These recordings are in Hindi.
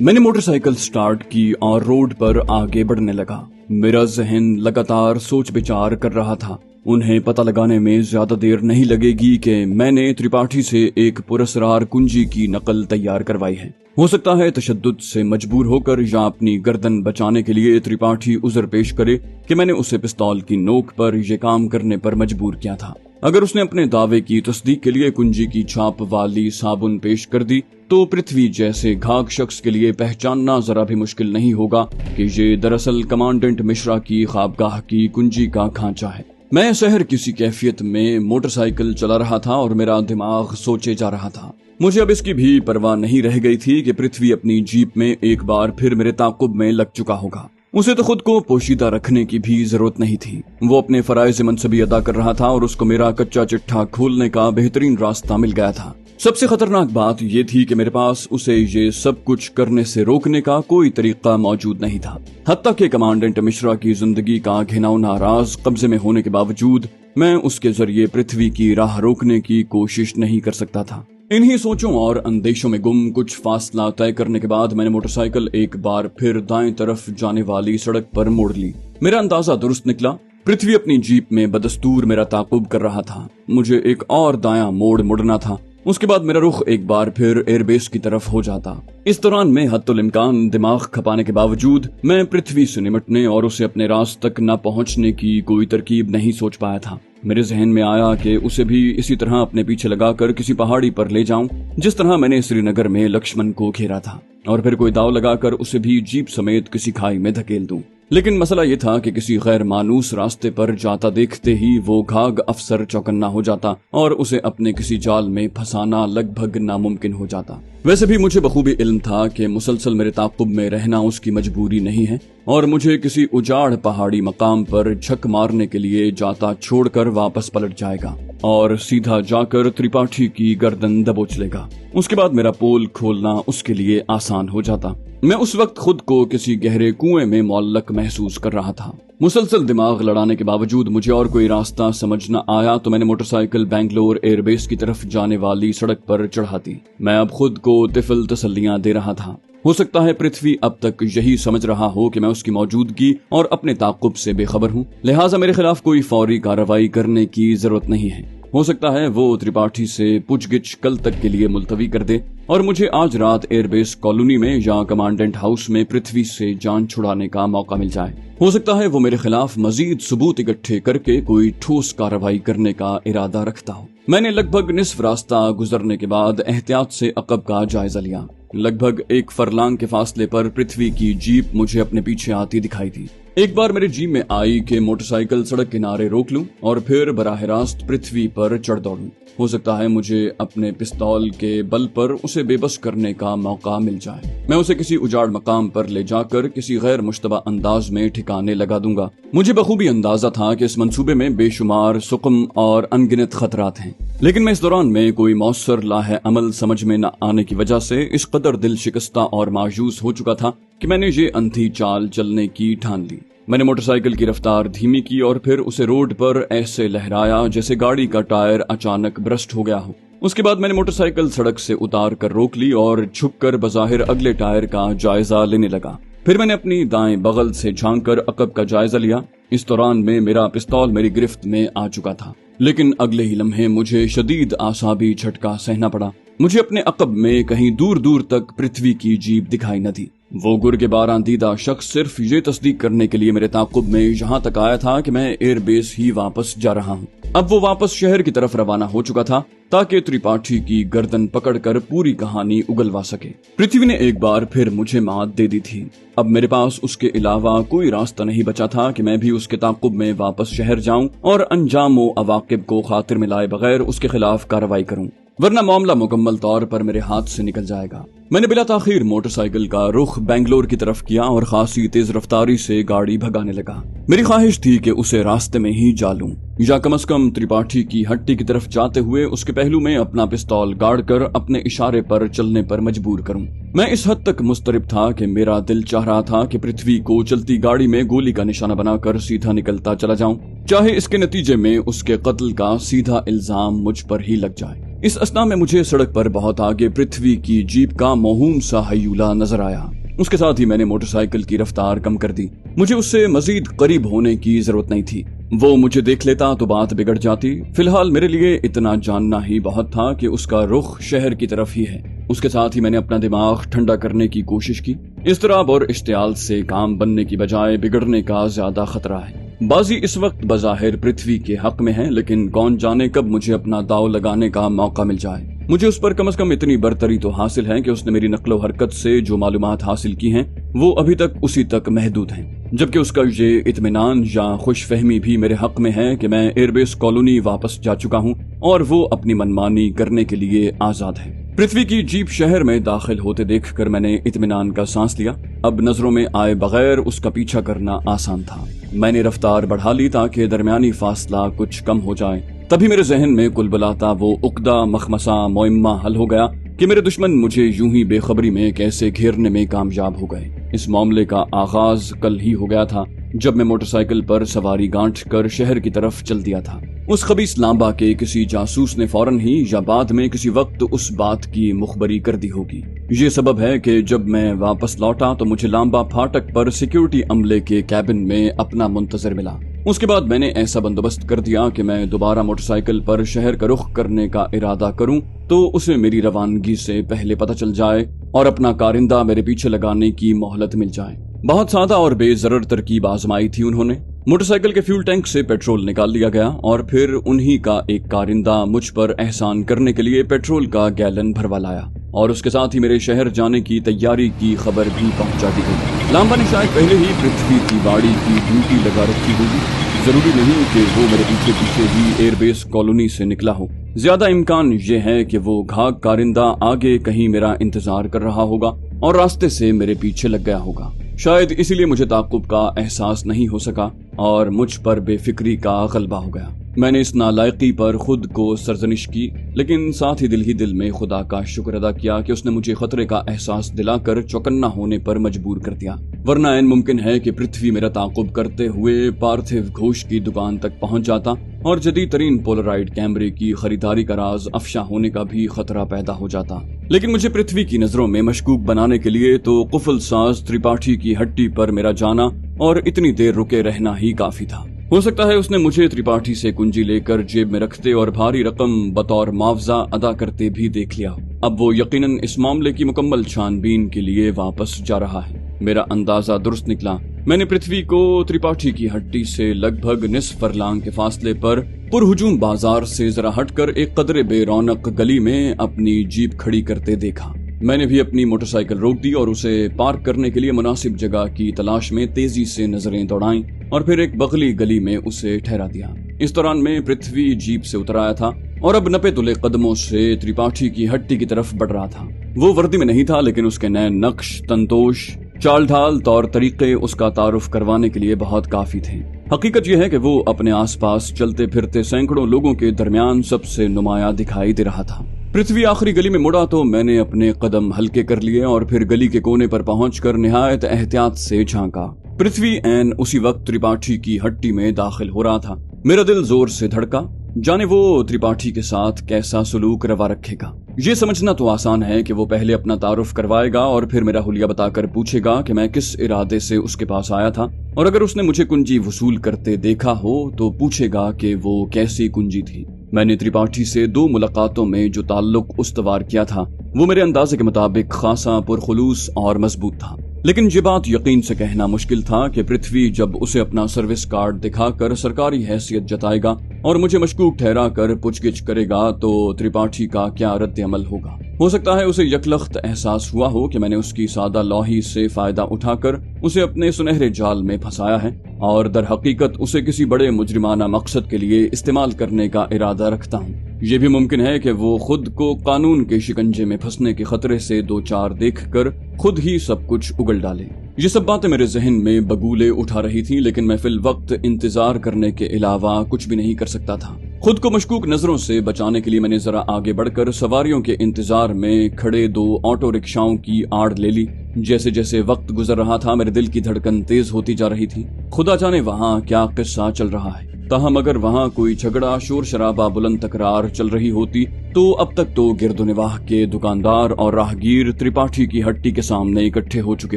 मैंने मोटरसाइकिल स्टार्ट की और रोड पर आगे बढ़ने लगा। मेरा जहन लगातार सोच विचार कर रहा था। उन्हें पता लगाने में ज्यादा देर नहीं लगेगी कि मैंने त्रिपाठी से एक पुरस्कार कुंजी की नकल तैयार करवाई है। हो सकता है तशद्दुद से मजबूर होकर या अपनी गर्दन बचाने के लिए त्रिपाठी उज़र पेश करे कि मैंने उसे पिस्तौल की नोक पर यह काम करने पर मजबूर किया था। अगर उसने अपने दावे की तस्दीक के लिए कुंजी की छाप वाली साबुन पेश कर दी तो पृथ्वी जैसे घाघ शख्स के लिए पहचानना जरा भी मुश्किल नहीं होगा कि ये दरअसल कमांडेंट मिश्रा की ख्वाबगाह की कुंजी का खांचा है। मैं शहर किसी कैफियत में मोटरसाइकिल चला रहा था और मेरा दिमाग सोचे जा रहा था। मुझे अब इसकी भी परवाह नहीं रह गई थी कि पृथ्वी अपनी जीप में एक बार फिर मेरे ताकुब में लग चुका होगा। उसे तो खुद को पोशीदा रखने की भी जरूरत नहीं थी। वो अपने फराइज मनसबी अदा कर रहा था और उसको मेरा कच्चा चिट्ठा खोलने का बेहतरीन रास्ता मिल गया था। सबसे खतरनाक बात यह थी कि मेरे पास उसे ये सब कुछ करने से रोकने का कोई तरीका मौजूद नहीं था। हत्ता कि कमांडेंट मिश्रा की जिंदगी का घिनौना राज कब्जे में होने के बावजूद मैं उसके जरिए पृथ्वी की राह रोकने की कोशिश नहीं कर सकता था। इन्हीं सोचों और अंदेशों में गुम कुछ फासला तय करने के बाद मैंने मोटरसाइकिल एक बार फिर दाएं तरफ जाने वाली सड़क पर मोड़ ली। मेरा अंदाजा दुरुस्त निकला। पृथ्वी अपनी जीप में बदस्तूर मेरा ताकुब कर रहा था। मुझे एक और दायां मोड़ मुड़ना था। उसके बाद मेरा रुख एक बार फिर एयरबेस की तरफ हो जाता। इस दौरान मैं हत्तुल इम्कान दिमाग खपाने के बावजूद मैं पृथ्वी से निमटने और उसे अपने रास्ते तक न पहुंचने की कोई तरकीब नहीं सोच पाया था। मेरे जहन में आया कि उसे भी इसी तरह अपने पीछे लगाकर किसी पहाड़ी पर ले जाऊं जिस तरह मैंने श्रीनगर में लक्ष्मण को घेरा था, और फिर कोई दाव लगाकर उसे भी जीप समेत किसी खाई में धकेल दूं। लेकिन मसला ये था कि किसी गैर मानूस रास्ते पर जाता देखते ही वो घाघ अफसर चौकन्ना हो जाता और उसे अपने किसी जाल में फंसाना लगभग नामुमकिन हो जाता। वैसे भी मुझे बखूबी इल्म था कि मुसलसल मेरे ताकुब में रहना उसकी मजबूरी नहीं है और मुझे किसी उजाड़ पहाड़ी मकाम पर झक मारने के लिए जाता छोड़कर वापस पलट जाएगा और सीधा जाकर त्रिपाठी की गर्दन दबोच लेगा। उसके बाद मेरा पोल खोलना उसके लिए आसान हो जाता। मैं उस वक्त खुद को किसी गहरे कुएं में मौल्लक महसूस कर रहा था। मुसलसल दिमाग लड़ाने के बावजूद मुझे और कोई रास्ता समझ न आया तो मैंने मोटरसाइकिल बेंगलोर एयरबेस की तरफ जाने वाली सड़क पर चढ़ा दी। मैं अब खुद को तिफल तसल्लियां दे रहा था। हो सकता है पृथ्वी अब तक यही समझ रहा हो कि मैं उसकी मौजूदगी और अपने ताकुब से बेखबर हूँ, लिहाजा मेरे खिलाफ कोई फौरी कार्रवाई करने की जरूरत नहीं है। हो सकता है वो त्रिपाठी से पूछगिछ कल तक के लिए मुलतवी कर दे और मुझे आज रात एयरबेस कॉलोनी में या कमांडेंट हाउस में पृथ्वी से जान छुड़ाने का मौका मिल जाए। हो सकता है वो मेरे खिलाफ मजीद सबूत इकट्ठे करके कोई ठोस कार्रवाई करने का इरादा रखता हो। मैंने लगभग निस्फ रास्ता गुजरने के बाद एहतियात से अकब का जायजा लिया। लगभग 1 फरलांग के फासले पर पृथ्वी की जीप मुझे अपने पीछे आती दिखाई दी। एक बार मेरे जी में आई कि मोटरसाइकिल सड़क किनारे रोक लूं और फिर बराह रास्त पृथ्वी पर चढ़ दौड़ूं। हो सकता है मुझे अपने पिस्तौल के बल पर उसे बेबस करने का मौका मिल जाए। मैं उसे किसी उजाड़ मकाम पर ले जाकर किसी गैर मुश्तबा अंदाज में ठिकाने लगा दूंगा। मुझे बखूबी अंदाजा था कि इस मंसूबे में बेशुमार सुकम और अनगिनत खतरात हैं, लेकिन मैं इस दौरान में कोई मौसर लाहे अमल समझ में न आने की वजह से इस कदर दिल शिकस्ता और मायूस हो चुका था कि मैंने ये अंधी चाल चलने की ठान ली। मैंने मोटरसाइकिल की रफ्तार धीमी की और फिर उसे रोड पर ऐसे लहराया जैसे गाड़ी का टायर अचानक ब्रस्ट हो गया हो। उसके बाद मैंने मोटरसाइकिल सड़क से उतार कर रोक ली और झुककर बज़ाहिर अगले टायर का जायजा लेने लगा। फिर मैंने अपनी दाएं बगल से झांक कर अकब का जायजा लिया। इस दौरान में मेरा पिस्तौल मेरी गिरफ्त में आ चुका था, लेकिन अगले ही लम्हे मुझे शदीद आसाबी झटका सहना पड़ा। मुझे अपने अकब में कहीं दूर दूर तक पृथ्वी की जीप दिखाई न दी। वो गुर्गे बारांदीदा शख्स सिर्फ ये तस्दीक करने के लिए मेरे ताकुब में यहाँ तक आया था कि मैं एयरबेस ही वापस जा रहा हूँ। अब वो वापस शहर की तरफ रवाना हो चुका था ताकि त्रिपाठी की गर्दन पकड़कर पूरी कहानी उगलवा सके। पृथ्वी ने एक बार फिर मुझे मात दे दी थी। अब मेरे पास उसके अलावा कोई रास्ता नहीं बचा था कि मैं भी उसके ताकुब में वापस शहर जाऊं और अंजाम व अवाकिब को खातिर में लाए बगैर उसके खिलाफ कार्रवाई करूं, वरना मामला मुकम्मल तौर पर मेरे हाथ से निकल जाएगा। मैंने बिला ताखीर मोटरसाइकिल का रुख बेंगलोर की तरफ किया और खासी तेज रफ्तारी से गाड़ी भगाने लगा। मेरी ख्वाहिश थी कि उसे रास्ते में ही जा लूं या कम से कम त्रिपाठी की हट्टी की तरफ जाते हुए उसके पहलू में अपना पिस्तौल गाड़कर अपने इशारे पर चलने पर मजबूर करूं। मैं इस हद तक मुस्तरिब था कि मेरा दिल चाह रहा था कि पृथ्वी को चलती गाड़ी में गोली का निशाना बनाकर सीधा निकलता चला जाऊं, चाहे इसके नतीजे में उसके कत्ल का सीधा इल्जाम मुझ पर ही लग जाए। इस असना में मुझे सड़क पर बहुत आगे पृथ्वी की जीप का मौहूम सा हयूला नजर आया। उसके साथ ही मैंने मोटरसाइकिल की रफ्तार कम कर दी। मुझे उससे मजीद करीब होने की जरूरत नहीं थी। वो मुझे देख लेता तो बात बिगड़ जाती। फिलहाल मेरे लिए इतना जानना ही बहुत था कि उसका रुख शहर की तरफ ही है। उसके साथ ही मैंने अपना दिमाग ठंडा करने की कोशिश की। इज़्तिराब और इश्तियाल से काम बनने की बजाय बिगड़ने का ज्यादा खतरा है। बाजी इस वक्त बज़ाहिर पृथ्वी के हक में है, लेकिन कौन जाने कब मुझे अपना दाव लगाने का मौका मिल जाए। मुझे उस पर कम से कम इतनी बरतरी तो हासिल है कि उसने मेरी नक्लो हरकत से जो मालूमात हासिल की हैं वो अभी तक उसी तक महदूद हैं, जबकि उसका ये इत्मीनान या खुशफहमी भी मेरे हक में है कि मैं एयरबेस कॉलोनी वापस जा चुका हूँ और वो अपनी मनमानी करने के लिए आजाद है। पृथ्वी की जीप शहर में दाखिल होते देखकर मैंने इत्मीनान का सांस लिया। अब नजरों में आए बगैर उसका पीछा करना आसान था। मैंने रफ्तार बढ़ा ली ताकि दरमियानी फासला कुछ कम हो जाए। तभी मेरे जहन में कुलबुलाता वो उक्दा मखमसा मुइम्मा हल हो गया कि मेरे दुश्मन मुझे यूं ही बेखबरी में कैसे घेरने में कामयाब हो गए। इस मामले का आगाज कल ही हो गया था जब मैं मोटरसाइकिल पर सवारी गांठ कर शहर की तरफ चल दिया था। उस खबीस लांबा के किसी जासूस ने फौरन ही या बाद में किसी वक्त उस बात की मुखबरी कर दी होगी। ये सबब है कि जब मैं वापस लौटा तो मुझे लांबा फाटक पर सिक्योरिटी अमले के कैबिन में अपना मुंतजर मिला। उसके बाद मैंने ऐसा बंदोबस्त कर दिया कि मैं दोबारा मोटरसाइकिल पर शहर का रुख करने का इरादा करूं तो उसे मेरी रवानगी से पहले पता चल जाए और अपना कारिंदा मेरे पीछे लगाने की मोहलत मिल जाए। बहुत सादा और बेजरर तरकीब आजमाई थी उन्होंने। मोटरसाइकिल के फ्यूल टैंक से पेट्रोल निकाल लिया गया और फिर उन्हीं का एक कारिंदा मुझ पर एहसान करने के लिए पेट्रोल का गैलन भरवा लाया और उसके साथ ही मेरे शहर जाने की तैयारी की खबर भी पहुंचा दी गई। लांबा ने शायद पहले ही पृथ्वी की वाड़ी की ड्यूटी लगा रखी होगी। जरूरी नहीं कि वो मेरे पीछे पीछे ही एयरबेस कॉलोनी से निकला हो। ज्यादा इम्कान ये है कि वो घाघ कारिंदा आगे कहीं मेरा इंतजार कर रहा होगा और रास्ते से मेरे पीछे लग गया होगा। शायद इसीलिए मुझे ताक़ुब का एहसास नहीं हो सका और मुझ पर बेफिक्री का गलबा हो गया। मैंने इस नालायकी पर खुद को सरजनिश की, लेकिन साथ ही दिल में खुदा का शुक्र अदा किया कि उसने मुझे खतरे का एहसास दिलाकर चौकन्ना होने पर मजबूर कर दिया। वरना ऐन मुमकिन है कि पृथ्वी मेरा ताक़ुब करते हुए पार्थिव घोष की दुकान तक पहुंच जाता और जदीद तरीन पोलराइड कैमरे की खरीदारी का राज अफशा होने का भी खतरा पैदा हो जाता। लेकिन मुझे पृथ्वी की नजरों में मशकूक बनाने के लिए तो कुफल साज त्रिपाठी की हट्टी पर मेरा जाना और इतनी देर रुके रहना ही काफी था। हो सकता है उसने मुझे त्रिपाठी से कुंजी लेकर जेब में रखते और भारी रकम बतौर मुआवजा अदा करते भी देख लिया। अब वो यकीनन इस मामले की मुकम्मल छानबीन के लिए वापस जा रहा है। मेरा अंदाजा दुरुस्त निकला। मैंने पृथ्वी को त्रिपाठी की हट्टी से लगभग निस्फ फरलांग के फासले पर पुरहुजूम बाजार से जरा हटकर एक कदरे बेरौनक गली में अपनी जीप खड़ी करते देखा। मैंने भी अपनी मोटरसाइकिल रोक दी और उसे पार्क करने के लिए मुनासिब जगह की तलाश में तेजी से नजरें दौड़ाईं और फिर एक बगली गली में उसे ठहरा दिया। इस दौरान मैं पृथ्वी जीप से उतर आया था और अब नपे तुले कदमों से त्रिपाठी की हट्टी की तरफ बढ़ रहा था। वो वर्दी में नहीं था, लेकिन उसके नए नक्श, तंतोष, चाल ढाल, तौर तरीके उसका तारुफ करवाने के लिए बहुत काफी थे। हकीकत यह है कि वो अपने आसपास चलते फिरते सैकड़ों लोगों के दरमियान सबसे नुमाया दिखाई दे रहा था। पृथ्वी आखिरी गली में मुड़ा तो मैंने अपने कदम हल्के कर लिए और फिर गली के कोने पर पहुंचकर निहायत एहतियात से झांका। पृथ्वी ऐन उसी वक्त त्रिपाठी की हट्टी में दाखिल हो रहा था। मेरा दिल जोर से धड़का, जाने वो त्रिपाठी के साथ कैसा सुलूक रवा रखेगा। ये समझना तो आसान है कि वो पहले अपना तारुफ करवाएगा और फिर मेरा हुलिया बताकर पूछेगा कि मैं किस इरादे से उसके पास आया था, और अगर उसने मुझे कुंजी वसूल करते देखा हो तो पूछेगा कि वो कैसी कुंजी थी। मैंने त्रिपाठी से 2 मुलाकातों में जो ताल्लुक उस्तवार किया था वो मेरे अंदाजे के मुताबिक खासा पुरखुलूस और मजबूत था। लेकिन ये बात यकीन से कहना मुश्किल था कि पृथ्वी जब उसे अपना सर्विस कार्ड दिखाकर सरकारी हैसियत जताएगा और मुझे मशकूक ठहरा कर पूछगिछ करेगा तो त्रिपाठी का क्या रद्द अमल होगा। हो सकता है उसे यकलख्त एहसास हुआ हो कि मैंने उसकी सादा लौही से फायदा उठाकर उसे अपने सुनहरे जाल में फंसाया है और दर हकीकत उसे किसी बड़े मुजरिमाना मकसद के लिए इस्तेमाल करने का इरादा रखता हूँ। ये भी मुमकिन है कि वो खुद को कानून के शिकंजे में फंसने के खतरे से 2-4 देखकर खुद ही सब कुछ उगल डाले। ये सब बातें मेरे जहन में बगूले उठा रही थी, लेकिन मैं फिल वक्त इंतजार करने के अलावा कुछ भी नहीं कर सकता था। खुद को मशकूक नजरों से बचाने के लिए मैंने जरा आगे बढ़कर सवारियों के इंतजार में खड़े 2 ऑटो रिक्शाओं की आड़ ले ली। जैसे जैसे वक्त गुजर रहा था मेरे दिल की धड़कन तेज होती जा रही थी। खुदा जाने वहाँ क्या किस्सा चल रहा है। ताहम अगर वहाँ कोई झगड़ा, शोर शराबा, बुलंद तकरार चल रही होती तो अब तक तो गिरदोनिवाह के दुकानदार और राहगीर त्रिपाठी की हट्टी के सामने इकट्ठे हो चुके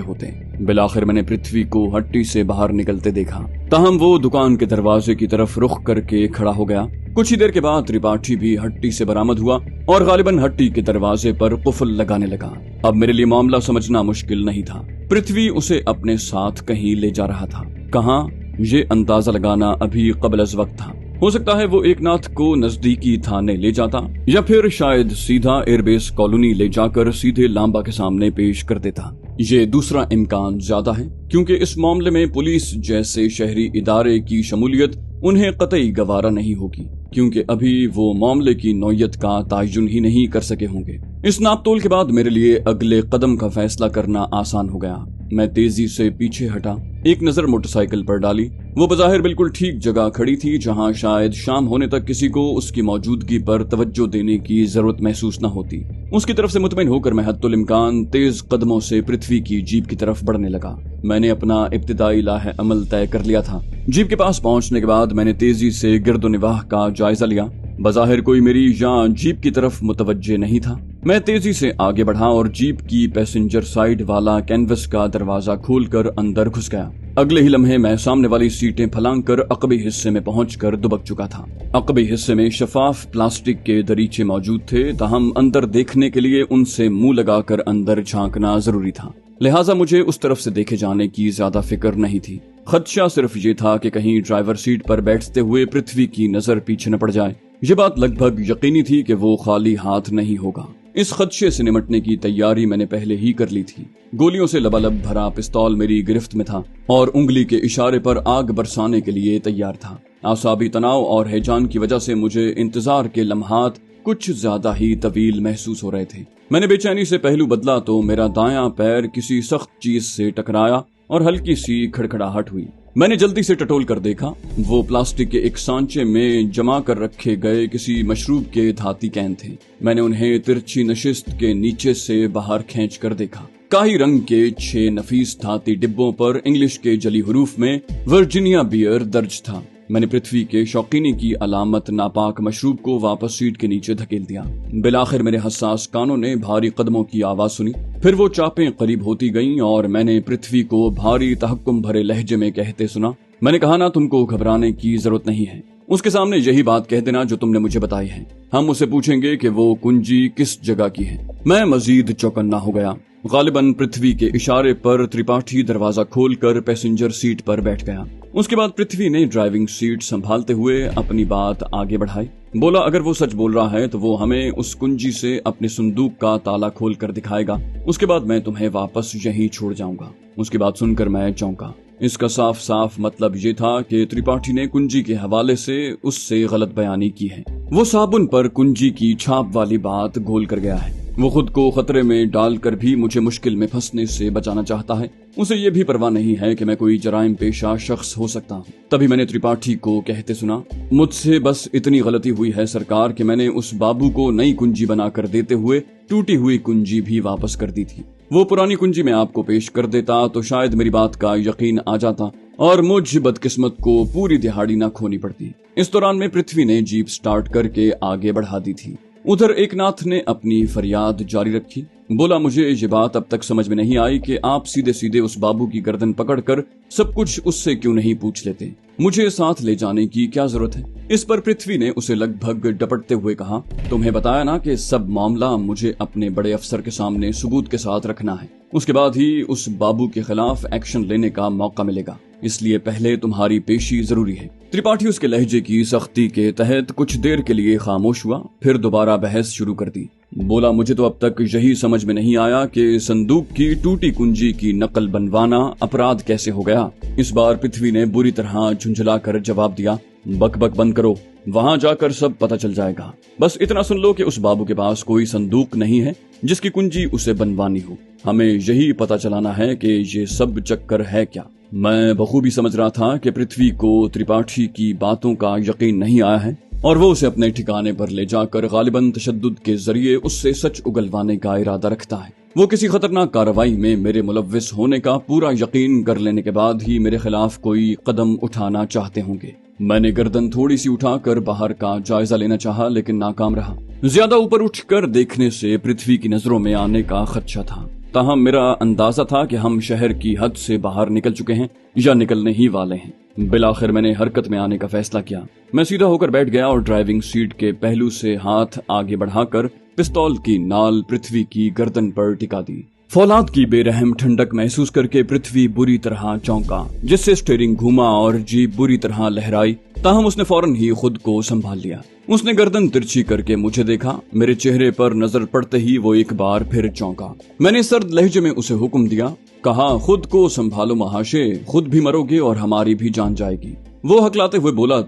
होते। बिलाखिर मैंने पृथ्वी को हट्टी से बाहर निकलते देखा। ताहम वो दुकान के दरवाजे की तरफ रुख करके खड़ा हो गया। कुछ ही देर के बाद त्रिपाठी भी हट्टी से बरामद हुआ और गालिबन हट्टी के दरवाजे पर कुफल लगाने लगा। अब मेरे लिए मामला समझना मुश्किल नहीं था। पृथ्वी उसे अपने साथ कहीं ले जा रहा था। कहाँ, ये अंदाजा लगाना अभी कबल वक्त था। हो सकता है वो एकनाथ को नजदीकी थाने ले जाता या फिर शायद सीधा एयरबेस कॉलोनी ले जाकर सीधे लांबा के सामने पेश कर देता। ये दूसरा इम्कान ज्यादा है क्योंकि इस मामले में पुलिस जैसे शहरी इदारे की शमूलियत उन्हें कतई गवारा नहीं होगी, क्योंकि अभी वो मामले की नौयत का तायुन ही नहीं कर सके होंगे। इस नापतोल के बाद मेरे लिए अगले कदम का फैसला करना आसान हो गया। मैं तेजी से पीछे हटा, एक नजर मोटरसाइकिल पर डाली। वो बज़ाहिर बिल्कुल ठीक जगह खड़ी थी जहां शायद शाम होने तक किसी को उसकी मौजूदगी पर तवज्जो देने की जरूरत महसूस न होती। उसकी तरफ से मुतमईन होकर मैं हद्दुल इम्कान तेज कदमों से पृथ्वी की जीप की तरफ बढ़ने लगा। मैंने अपना इब्तिदाई लाह अमल तय कर लिया था। जीप के पास पहुंचने के बाद मैंने तेजी से गिरदोनिवाह का जायजा लिया। बज़ाहिर कोई मेरी या जीप की तरफ मुतवज्जे नहीं था। मैं तेजी से आगे बढ़ा और जीप की पैसेंजर साइड वाला कैनवस का दरवाजा खोलकर अंदर घुस गया। अगले ही लम्हे मैं सामने वाली सीटें फलांग कर अकबी हिस्से में पहुंचकर दुबक चुका था। अकबी हिस्से में शफाफ प्लास्टिक के दरीचे मौजूद थे, ताहम अंदर देखने के लिए उनसे मुंह लगाकर अंदर झांकना जरूरी था। लिहाजा मुझे उस तरफ से देखे जाने की ज्यादा फिक्र नहीं थी। खदशा सिर्फ ये था कि कहीं ड्राइवर सीट पर बैठते हुए पृथ्वी की नजर पीछे न पड़ जाए। ये बात लगभग यकीनी थी कि वो खाली हाथ नहीं होगा। इस खदशे से निमटने की तैयारी मैंने पहले ही कर ली थी। गोलियों से लबालब भरा पिस्तौल मेरी गिरफ्त में था और उंगली के इशारे पर आग बरसाने के लिए तैयार था। आसाबी तनाव और हैजान की वजह से मुझे इंतजार के लम्हात कुछ ज्यादा ही तवील महसूस हो रहे थे। मैंने बेचैनी से पहलू बदला तो मेरा दायां पैर किसी सख्त चीज से टकराया और हल्की सी खड़खड़ाहट हुई। मैंने जल्दी से टटोल कर देखा। वो प्लास्टिक के एक सांचे में जमा कर रखे गए किसी मशरूब के धाती कैन थे। मैंने उन्हें तिरछी नशिस्त के नीचे से बाहर खींच कर देखा। काही रंग के 6 नफीस धाती डिब्बों पर इंग्लिश के जली हुरूफ में वर्जीनिया बियर दर्ज था। मैंने पृथ्वी के शौकीनी की अलामत नापाक मशरूब को वापस सीट के नीचे धकेल दिया। बिलाखिर मेरे हसास कानों ने भारी कदमों की आवाज सुनी। फिर वो चापें करीब होती गईं और मैंने पृथ्वी को भारी तहक्कुम भरे लहजे में कहते सुना, मैंने कहा ना, तुमको घबराने की जरूरत नहीं है। उसके सामने यही बात कह देना जो तुमने मुझे बताई है। हम उसे पूछेंगे कि वो कुंजी किस जगह की है। मैं मजीद चौकन्ना हो गया। गालिबन पृथ्वी के इशारे पर त्रिपाठी दरवाजा खोलकर पैसेंजर सीट पर बैठ गया। उसके बाद पृथ्वी ने ड्राइविंग सीट संभालते हुए अपनी बात आगे बढ़ाई। बोला, अगर वो सच बोल रहा है तो वो हमें उस कुंजी से अपने संदूक का ताला खोल कर दिखाएगा। उसके बाद मैं तुम्हें वापस यहीं छोड़ जाऊंगा। उसकी बात सुनकर मैं चौंका। इसका साफ साफ मतलब ये था कि त्रिपाठी ने कुंजी के हवाले से उससे गलत बयानी की है। वो साबुन पर कुंजी की छाप वाली बात घोल कर गया है। वो खुद को खतरे में डालकर भी मुझे मुश्किल में फंसने से बचाना चाहता है। उसे ये भी परवाह नहीं है कि मैं कोई जराइम पेशा शख्स हो सकता हूँ। तभी मैंने त्रिपाठी को कहते सुना, मुझसे बस इतनी गलती हुई है सरकार कि मैंने उस बाबू को नई कुंजी बनाकर देते हुए टूटी हुई कुंजी भी वापस कर दी थी। वो पुरानी कुंजी में आपको पेश कर देता तो शायद मेरी बात का यकीन आ जाता और मुझ बदकिस्मत को पूरी दिहाड़ी न खोनी पड़ती। इस दौरान में पृथ्वी ने जीप स्टार्ट करके आगे बढ़ा दी थी। उधर एकनाथ ने अपनी फरियाद जारी रखी। बोला, मुझे ये बात अब तक समझ में नहीं आई कि आप सीधे सीधे उस बाबू की गर्दन पकड़कर सब कुछ उससे क्यों नहीं पूछ लेते। मुझे साथ ले जाने की क्या जरूरत है। इस पर पृथ्वी ने उसे लगभग डपटते हुए कहा, तुम्हें बताया ना कि सब मामला मुझे अपने बड़े अफसर के सामने सबूत के साथ रखना है। उसके बाद ही उस बाबू के खिलाफ एक्शन लेने का मौका मिलेगा, इसलिए पहले तुम्हारी पेशी जरूरी है। त्रिपाठी उसके लहजे की सख्ती के तहत कुछ देर के लिए खामोश हुआ, फिर दोबारा बहस शुरू कर दी। बोला, मुझे तो अब तक यही समझ में नहीं आया कि संदूक की टूटी कुंजी की नकल बनवाना अपराध कैसे हो गया। इस बार पृथ्वी ने बुरी तरह झुंझलाकर जवाब दिया, बकबक बंद करो, वहाँ जाकर सब पता चल जाएगा। बस इतना सुन लो कि उस बाबू के पास कोई संदूक नहीं है जिसकी कुंजी उसे बनवानी हो। हमें यही पता चलाना है कि ये सब चक्कर है क्या। मैं बखूबी समझ रहा था कि पृथ्वी को त्रिपाठी की बातों का यकीन नहीं आया है और वो उसे अपने ठिकाने पर ले जाकर गालिबन तशद्दुद के जरिए उससे सच उगलवाने का इरादा रखता है। वो किसी खतरनाक कार्रवाई में मेरे मुलव्विस होने का पूरा यकीन कर लेने के बाद ही मेरे खिलाफ कोई कदम उठाना चाहते होंगे। मैंने गर्दन थोड़ी सी उठाकर बाहर का जायजा लेना चाहा, लेकिन नाकाम रहा। ज्यादा ऊपर उठकर देखने से पृथ्वी की नजरों में आने का खदशा था। ताहम मेरा अंदाजा था कि हम शहर की हद से बाहर निकल चुके हैं या निकलने ही वाले हैं। बिलाखिर मैंने हरकत में आने का फैसला किया। मैं सीधा होकर बैठ गया और ड्राइविंग सीट के पहलू से हाथ आगे बढ़ाकर पिस्तौल की नाल पृथ्वी की गर्दन पर टिका दी। फौलाद की बेरहम ठंडक महसूस करके पृथ्वी बुरी तरह चौंका, जिससे स्टीयरिंग घूमा और जीप बुरी तरह लहराई। ताहम उसने फौरन ही खुद को संभाल लिया। उसने गर्दन तिरछी करके मुझे देखा। मेरे चेहरे पर नजर पड़ते ही वो एक बार फिर चौंका। मैंने सर्द लहजे में उसे हुक्म दिया, कहा, खुद को संभालो महाशय, खुद भी मरोगे और हमारी भी जान जाएगी। वो हकलाते हुए बोला,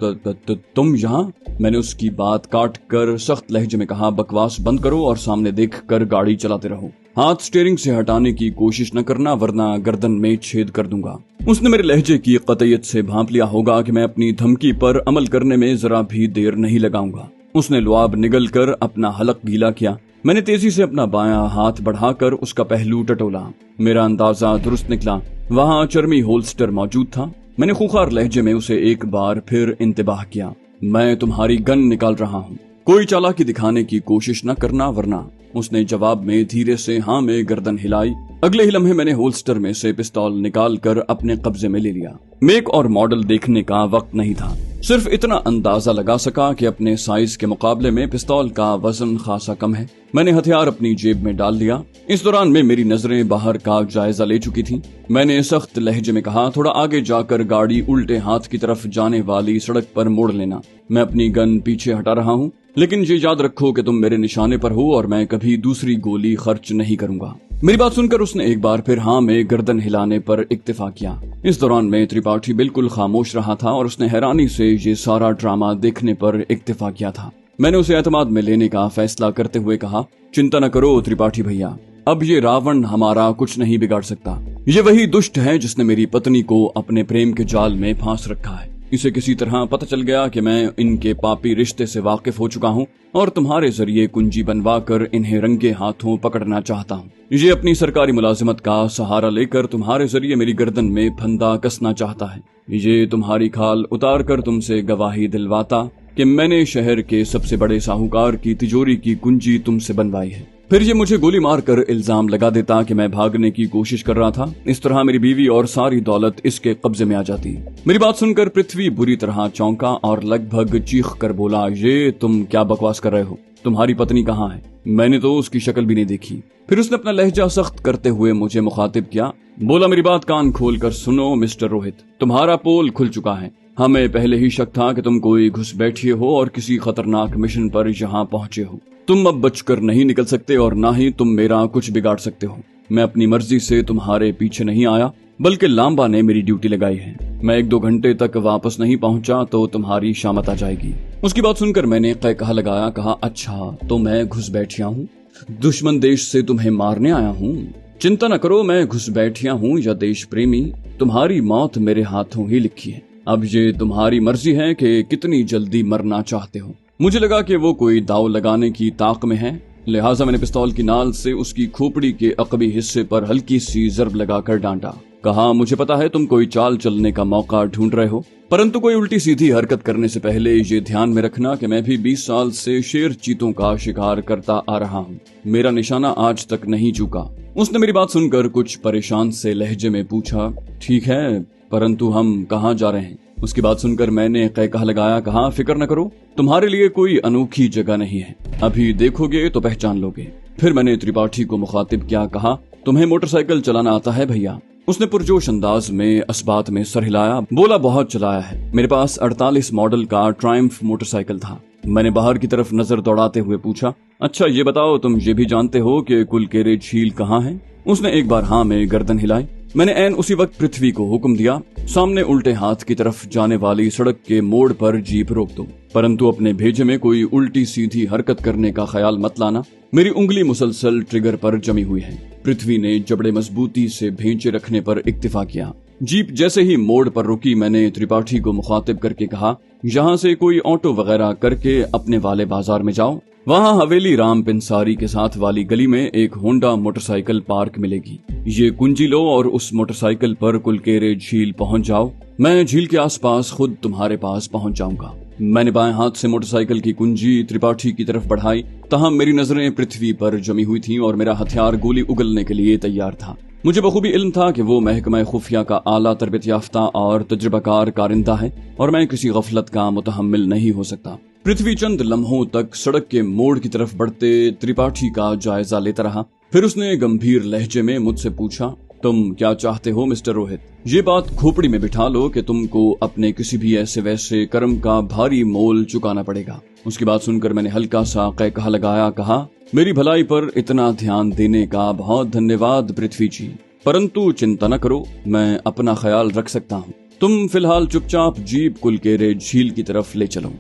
तुम यहाँ? मैंने उसकी बात काट कर सख्त लहजे में कहा, बकवास बंद करो और सामने देख कर गाड़ी चलाते रहो। हाथ स्टीयरिंग से हटाने की कोशिश न करना, वरना गर्दन में छेद कर दूंगा। उसने मेरे लहजे की कतईयत से भांप लिया होगा कि मैं अपनी धमकी पर अमल करने में जरा भी देर नहीं लगाऊंगा। उसने लुआब निगल कर अपना हलक गीला किया। मैंने तेजी से अपना बायां हाथ बढ़ाकर उसका पहलू टटोला। मेरा अंदाजा दुरुस्त निकला। वहां चर्मी होल्स्टर मौजूद था। मैंने खूंखार लहजे में उसे एक बार फिर इंतबाह किया, मैं तुम्हारी गन निकाल रहा हूँ, कोई चालाकी दिखाने की कोशिश न करना वरना। उसने जवाब में धीरे से हाँ में गर्दन हिलाई। अगले ही लम्हे मैंने होल्स्टर में से पिस्तौल निकाल कर अपने कब्जे में ले लिया। मेक और मॉडल देखने का वक्त नहीं था, सिर्फ इतना अंदाजा लगा सका कि अपने साइज के मुकाबले में पिस्तौल का वजन खासा कम है। मैंने हथियार अपनी जेब में डाल लिया। इस दौरान में मेरी नजरें बाहर का जायजा ले चुकी थीं। मैंने सख्त लहजे में कहा, थोड़ा आगे जाकर गाड़ी उल्टे हाथ की तरफ जाने वाली सड़क पर मोड़ लेना। मैं अपनी गन पीछे हटा रहा हूँ, लेकिन ये याद रखो कि तुम मेरे निशाने पर हो और मैं कभी दूसरी गोली खर्च नहीं करूंगा। मेरी बात सुनकर उसने एक बार फिर हाँ में गर्दन हिलाने पर इक्तिफा किया। इस दौरान में त्रिपाठी बिल्कुल खामोश रहा था और उसने हैरानी से ये सारा ड्रामा देखने पर इक्तिफा किया था। मैंने उसे एतमाद में लेने का फैसला करते हुए कहा, चिंता न करो त्रिपाठी भैया, अब ये रावण हमारा कुछ नहीं बिगाड़ सकता। ये वही दुष्ट है जिसने मेरी पत्नी को अपने प्रेम के जाल में फांस रखा है। इसे किसी तरह पता चल गया कि मैं इनके पापी रिश्ते से वाकिफ हो चुका हूँ और तुम्हारे जरिए कुंजी बनवा कर इन्हें रंगे हाथों पकड़ना चाहता हूँ। ये अपनी सरकारी मुलाजिमत का सहारा लेकर तुम्हारे जरिए मेरी गर्दन में फंदा कसना चाहता है। ये तुम्हारी खाल उतार कर तुमसे गवाही दिलवाता कि मैंने शहर के सबसे बड़े साहूकार की तिजोरी की कुंजी तुमसे बनवाई है। फिर ये मुझे गोली मारकर इल्जाम लगा देता कि मैं भागने की कोशिश कर रहा था। इस तरह मेरी बीवी और सारी दौलत इसके कब्जे में आ जाती। मेरी बात सुनकर पृथ्वी बुरी तरह चौंका और लगभग चीख कर बोला, ये तुम क्या बकवास कर रहे हो? तुम्हारी पत्नी कहाँ है? मैंने तो उसकी शक्ल भी नहीं देखी। फिर उसने अपना लहजा सख्त करते हुए मुझे मुखातिब किया, बोला, मेरी बात कान खोल कर सुनो मिस्टर रोहित, तुम्हारा पोल खुल चुका है। हमें पहले ही शक था कि तुम कोई घुसपैठिए हो और किसी खतरनाक मिशन पर यहाँ पहुंचे हो। तुम अब बचकर नहीं निकल सकते और ना ही तुम मेरा कुछ बिगाड़ सकते हो। मैं अपनी मर्जी से तुम्हारे पीछे नहीं आया, बल्कि लांबा ने मेरी ड्यूटी लगाई है। मैं 1-2 घंटे तक वापस नहीं पहुंचा तो तुम्हारी शामत आ जाएगी। उसकी बात सुनकर मैंने कहा लगाया, कहा, अच्छा तो मैं घुसपैठिया हूँ, दुश्मन देश से तुम्हें मारने आया हूँ। चिंता न करो, मैं घुसपैठिया हूँ या देश प्रेमी, तुम्हारी मौत मेरे हाथों ही लिखी है। अब ये तुम्हारी मर्जी है कि कितनी जल्दी मरना चाहते हो। मुझे लगा कि वो कोई दाव लगाने की ताक में है, लिहाजा मैंने पिस्तौल की नाल से उसकी खोपड़ी के अकबी हिस्से पर हल्की सी जर्ब लगाकर डांटा। कहा, मुझे पता है तुम कोई चाल चलने का मौका ढूंढ रहे हो, परंतु कोई उल्टी सीधी हरकत करने से पहले ये ध्यान में रखना कि मैं भी 20 साल से शेर चीतों का शिकार करता आ रहा हूँ। मेरा निशाना आज तक नहीं चूका। उसने मेरी बात सुनकर कुछ परेशान से लहजे में पूछा, ठीक है, परंतु हम कहाँ जा रहे हैं? उसकी बात सुनकर मैंने कहा लगाया, कहा, फिक्र न करो, तुम्हारे लिए कोई अनोखी जगह नहीं है, अभी देखोगे तो पहचान लोगे। फिर मैंने त्रिपाठी को मुखातिब किया, कहा, तुम्हें मोटरसाइकिल चलाना आता है भैया? उसने पुरजोश अंदाज में अस्बात में सर हिलाया, बोला, बहुत चलाया है। मेरे पास 48 मॉडल का ट्रायम्फ मोटरसाइकिल था। मैंने बाहर की तरफ नजर दौड़ाते हुए पूछा, अच्छा ये बताओ, तुम ये भी जानते हो कि कुलकेरे झील कहाँ है? उसने एक बार हाँ में गर्दन हिलाई। मैंने ऐन उसी वक्त पृथ्वी को हुक्म दिया, सामने उल्टे हाथ की तरफ जाने वाली सड़क के मोड़ पर जीप रोक दो, परंतु अपने भेजे में कोई उल्टी सीधी हरकत करने का ख्याल मत लाना। मेरी उंगली मुसलसल ट्रिगर पर जमी हुई है। पृथ्वी ने जबड़े मजबूती से भेंचे रखने पर इक्तिफा किया। जीप जैसे ही मोड़ पर रुकी, मैंने त्रिपाठी को मुखातिब करके कहा, यहाँ से कोई ऑटो वगैरह करके अपने वाले बाजार में जाओ, वहाँ हवेली राम पिंसारी के साथ वाली गली में एक होंडा मोटरसाइकिल पार्क मिलेगी। ये कुंजी लो और उस मोटरसाइकिल पर कुलकेरे झील पहुंच जाओ। मैं झील के आसपास खुद तुम्हारे पास पहुंच जाऊंगा। मैंने बाएं हाथ से मोटरसाइकिल की कुंजी त्रिपाठी की तरफ बढ़ाई। तहम मेरी नजरें पृथ्वी पर जमी हुई थीं और मेरा हथियार गोली उगलने के लिए तैयार था। मुझे बखूबी इल्म था कि वो महकमा खुफिया का आला तरबियत याफ्ता और तजुर्बाकार कारिंदा है और मैं किसी गफलत का मुतहम्मिल नहीं हो सकता। पृथ्वी चंद लम्हों तक सड़क के मोड़ की तरफ बढ़ते त्रिपाठी का जायजा लेता रहा। फिर उसने गंभीर लहजे में मुझसे पूछा, तुम क्या चाहते हो मिस्टर रोहित? ये बात खोपड़ी में बिठा लो कि तुमको अपने किसी भी ऐसे वैसे कर्म का भारी मोल चुकाना पड़ेगा। उसकी बात सुनकर मैंने हल्का सा कहकहा लगाया, कहा, मेरी भलाई पर इतना ध्यान देने का बहुत धन्यवाद पृथ्वी जी, परंतु चिंता न करो, मैं अपना ख्याल रख सकता हूँ। तुम फिलहाल चुपचाप जीप कुलकेरे झील की तरफ ले चलो।